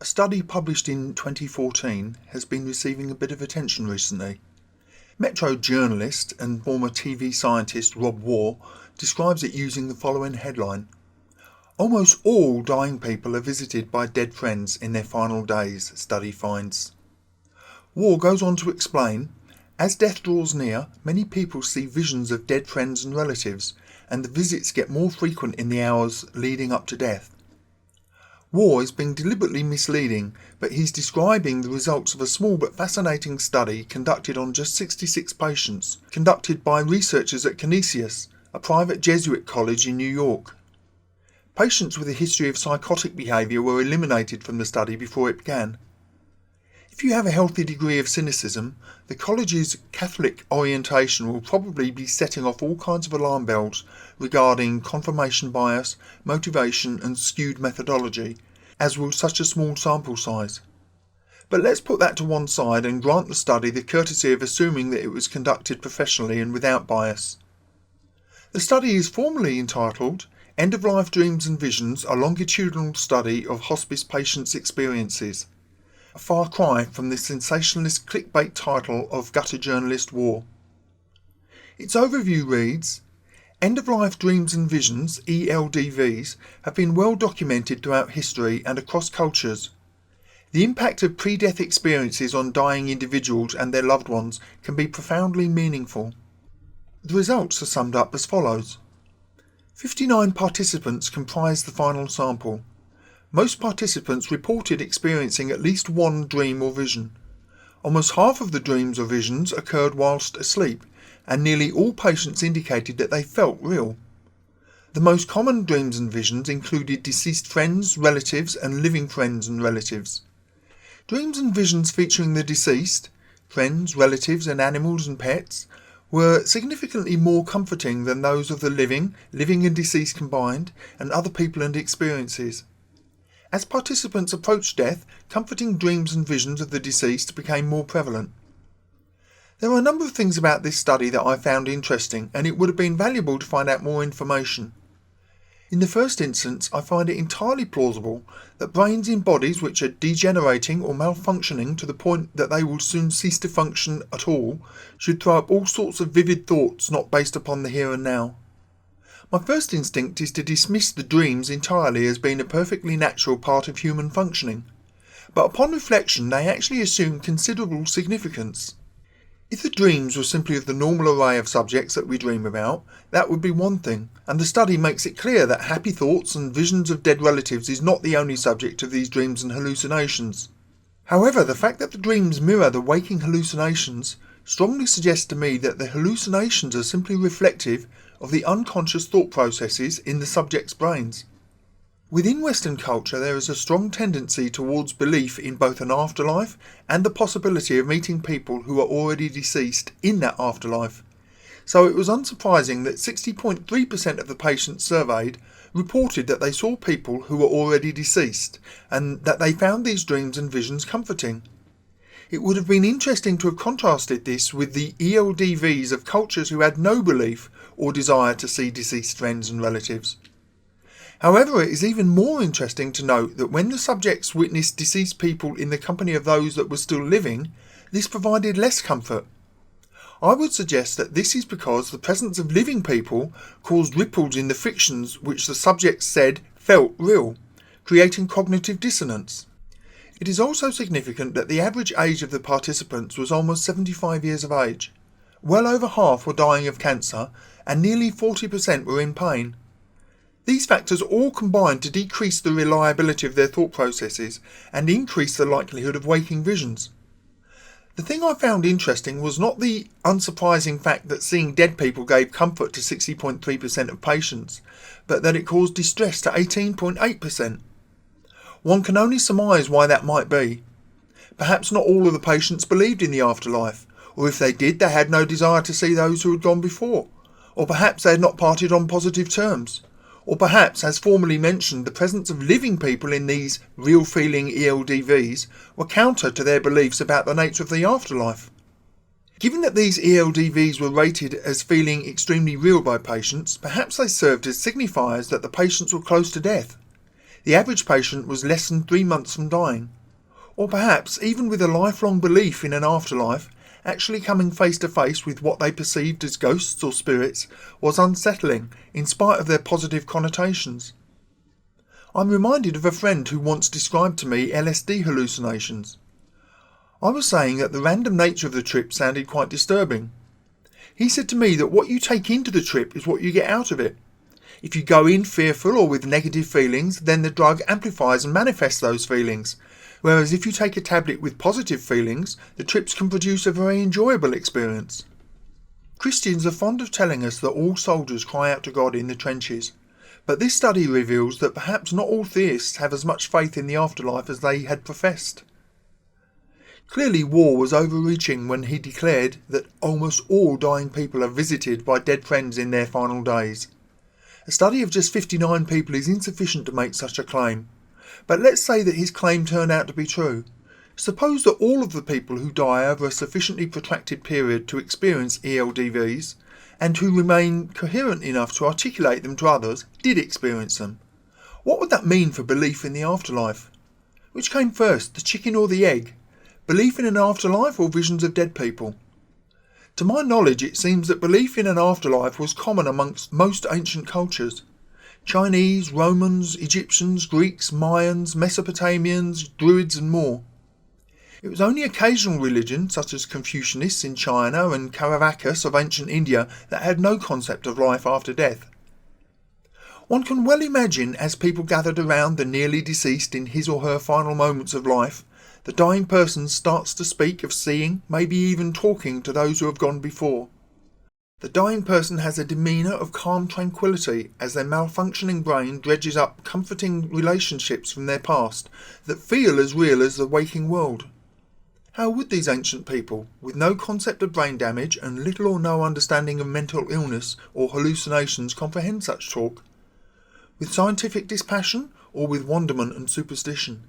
A study published in 2014 has been receiving a bit of attention recently. Metro journalist and former TV scientist Waugh describes it using the following headline: "Almost all dying people are visited by dead friends in their final days, study finds." Waugh goes on to explain, as death draws near, many people see visions of dead friends and relatives, and the visits get more frequent in the hours leading up to death. Waugh is being deliberately misleading, but he's describing the results of a small but fascinating study conducted on just 66 patients, conducted by researchers at Canisius, a private Jesuit college in New York. Patients with a history of psychotic behaviour were eliminated from the study before it began. If you have a healthy degree of cynicism, the college's Catholic orientation will probably be setting off all kinds of alarm bells regarding confirmation bias, motivation and skewed methodology, as will such a small sample size. But let's put that to one side and grant the study the courtesy of assuming that it was conducted professionally and without bias. The study is formally entitled End-of-Life Dreams and Visions, a longitudinal study of hospice patients' experiences. A far cry from the sensationalist clickbait title of gutter journalist Waugh. Its overview reads, "End-of-life dreams and visions, ELDVs, have been well documented throughout history and across cultures. The impact of pre-death experiences on dying individuals and their loved ones can be profoundly meaningful." The results are summed up as follows. 59 participants comprised the final sample. Most participants reported experiencing at least one dream or vision. Almost half of the dreams or visions occurred whilst asleep, and nearly all patients indicated that they felt real. The most common dreams and visions included deceased friends, relatives, and living friends and relatives. Dreams and visions featuring the deceased, friends, relatives, and animals and pets, were significantly more comforting than those of the living and deceased combined, and other people and experiences. As participants approached death, comforting dreams and visions of the deceased became more prevalent. There are a number of things about this study that I found interesting, and it would have been valuable to find out more information. In the first instance, I find it entirely plausible that brains in bodies which are degenerating or malfunctioning to the point that they will soon cease to function at all should throw up all sorts of vivid thoughts not based upon the here and now. My first instinct is to dismiss the dreams entirely as being a perfectly natural part of human functioning, but upon reflection they actually assume considerable significance. If the dreams were simply of the normal array of subjects that we dream about, that would be one thing, and the study makes it clear that happy thoughts and visions of dead relatives is not the only subject of these dreams and hallucinations. However, the fact that the dreams mirror the waking hallucinations strongly suggests to me that the hallucinations are simply reflective of the unconscious thought processes in the subject's brains. Within Western culture there is a strong tendency towards belief in both an afterlife and the possibility of meeting people who are already deceased in that afterlife. So it was unsurprising that 60.3% of the patients surveyed reported that they saw people who were already deceased and that they found these dreams and visions comforting. It would have been interesting to have contrasted this with the ELDVs of cultures who had no belief or desire to see deceased friends and relatives. However, it is even more interesting to note that when the subjects witnessed deceased people in the company of those that were still living, this provided less comfort. I would suggest that this is because the presence of living people caused ripples in the fictions which the subjects said felt real, creating cognitive dissonance. It is also significant that the average age of the participants was almost 75 years of age. Well over half were dying of cancer, and nearly 40% were in pain. These factors all combined to decrease the reliability of their thought processes and increase the likelihood of waking visions. The thing I found interesting was not the unsurprising fact that seeing dead people gave comfort to 60.3% of patients, but that it caused distress to 18.8%. One can only surmise why that might be. Perhaps not all of the patients believed in the afterlife, or if they did, they had no desire to see those who had gone before, or perhaps they had not parted on positive terms, or perhaps, as formerly mentioned, the presence of living people in these real-feeling ELDVs were counter to their beliefs about the nature of the afterlife. Given that these ELDVs were rated as feeling extremely real by patients, perhaps they served as signifiers that the patients were close to death. The average patient was less than 3 months from dying. Or perhaps, even with a lifelong belief in an afterlife, actually coming face to face with what they perceived as ghosts or spirits was unsettling in spite of their positive connotations. I'm reminded of a friend who once described to me LSD hallucinations. I was saying that the random nature of the trip sounded quite disturbing. He said to me that what you take into the trip is what you get out of it. If you go in fearful or with negative feelings, then the drug amplifies and manifests those feelings. Whereas if you take a tablet with positive feelings, the trips can produce a very enjoyable experience. Christians are fond of telling us that all soldiers cry out to God in the trenches. But this study reveals that perhaps not all theists have as much faith in the afterlife as they had professed. Clearly Waugh was overreaching when he declared that almost all dying people are visited by dead friends in their final days. A study of just 59 people is insufficient to make such a claim. But let's say that his claim turned out to be true. Suppose that all of the people who die over a sufficiently protracted period to experience ELDVs, and who remain coherent enough to articulate them to others, did experience them. What would that mean for belief in the afterlife? Which came first, the chicken or the egg? Belief in an afterlife or visions of dead people? To my knowledge, it seems that belief in an afterlife was common amongst most ancient cultures. Chinese, Romans, Egyptians, Greeks, Mayans, Mesopotamians, Druids and more. It was only occasional religions, such as Confucianists in China and Caravakas of ancient India, that had no concept of life after death. One can well imagine, as people gathered around the nearly deceased in his or her final moments of life, the dying person starts to speak of seeing, maybe even talking to those who have gone before. The dying person has a demeanour of calm tranquillity as their malfunctioning brain dredges up comforting relationships from their past that feel as real as the waking world. How would these ancient people, with no concept of brain damage and little or no understanding of mental illness or hallucinations, comprehend such talk? With scientific dispassion or with wonderment and superstition?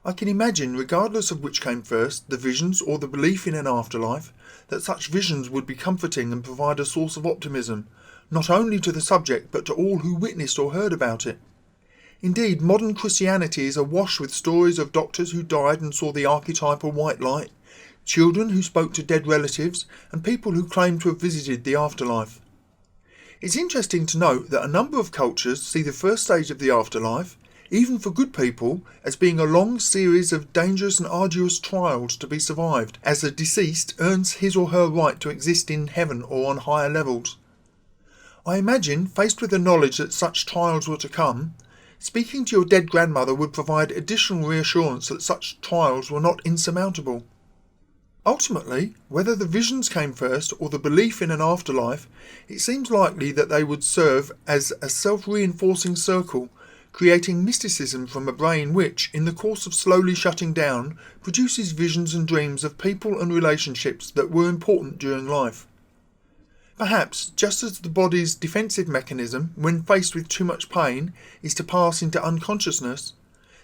I can imagine, regardless of which came first, the visions or the belief in an afterlife, that such visions would be comforting and provide a source of optimism, not only to the subject but to all who witnessed or heard about it. Indeed, modern Christianity is awash with stories of doctors who died and saw the archetypal white light, children who spoke to dead relatives, and people who claimed to have visited the afterlife. It's interesting to note that a number of cultures see the first stage of the afterlife, even for good people, as being a long series of dangerous and arduous trials to be survived, as the deceased earns his or her right to exist in heaven or on higher levels. I imagine, faced with the knowledge that such trials were to come, speaking to your dead grandmother would provide additional reassurance that such trials were not insurmountable. Ultimately, whether the visions came first or the belief in an afterlife, it seems likely that they would serve as a self-reinforcing circle, creating mysticism from a brain which, in the course of slowly shutting down, produces visions and dreams of people and relationships that were important during life. Perhaps, just as the body's defensive mechanism, when faced with too much pain, is to pass into unconsciousness,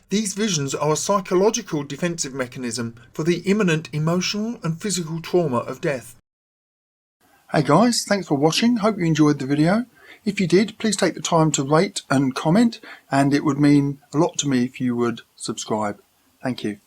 these visions are a psychological defensive mechanism for the imminent emotional and physical trauma of death. Hey guys, thanks for watching. Hope you enjoyed the video. If you did, please take the time to rate and comment, and it would mean a lot to me if you would subscribe. Thank you.